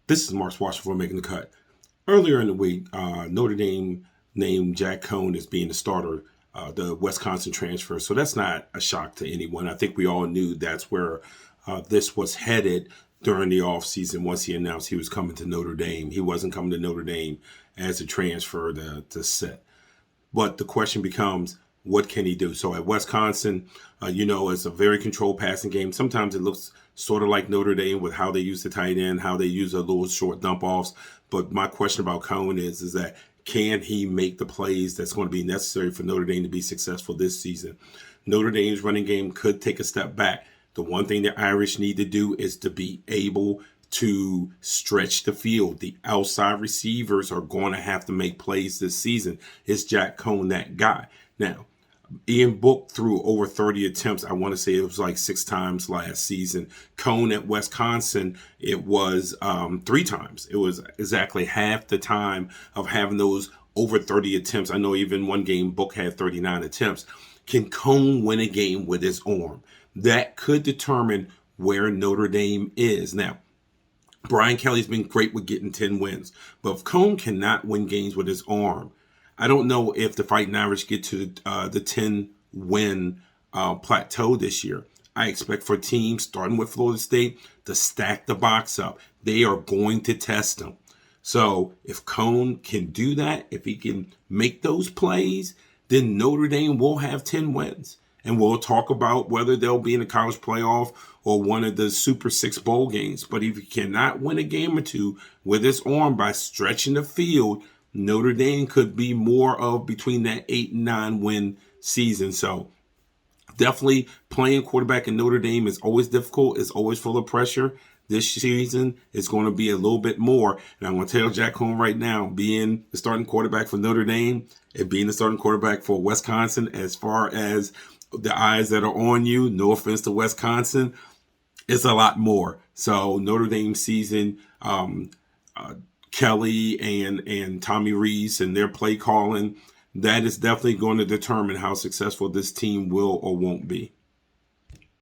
This is Mark Washington making the cut. Earlier in the week, Notre Dame named Jack Coan as being the starter, the Wisconsin transfer. So that's not a shock to anyone. I think we all knew that's where this was headed during the offseason once he announced he was coming to Notre Dame. He wasn't coming to Notre Dame as a transfer to sit. But the question becomes, what can he do? So at Wisconsin, it's a very controlled passing game. Sometimes it looks sort of like Notre Dame with how they use the tight end, how they use a little short dump offs. But my question about Coan is that can he make the plays that's going to be necessary for Notre Dame to be successful this season? Notre Dame's running game could take a step back. The one thing the Irish need to do is to be able to stretch the field. The outside receivers are going to have to make plays this season. Is Jack Coan that guy? Now, Ian Book threw over 30 attempts. I want to say it was like 6 times last season. Coan at Wisconsin, it was 3 times. It was exactly half the time of having those over 30 attempts. I know even one game Book had 39 attempts. Can Coan win a game with his arm? That could determine where Notre Dame is. Now, Brian Kelly's been great with getting 10 wins, but if Coan cannot win games with his arm, I don't know if the Fighting Irish get to the 10-win plateau this year. I expect for teams, starting with Florida State, to stack the box up. They are going to test them. So if Coan can do that, if he can make those plays, then Notre Dame will have 10 wins. And we'll talk about whether they'll be in the college playoff or one of the Super 6 bowl games. But if he cannot win a game or two with his arm by stretching the field, Notre Dame could be more of between that 8 and 9 win season. So definitely playing quarterback in Notre Dame is always difficult. It's always full of pressure. This season is going to be a little bit more. And I'm going to tell Jack Coan right now, being the starting quarterback for Notre Dame and being the starting quarterback for Wisconsin, as far as the eyes that are on you, no offense to Wisconsin, it's a lot more. So Notre Dame season, Kelly and Tommy Rees and their play calling, that is definitely going to determine how successful this team will or won't be.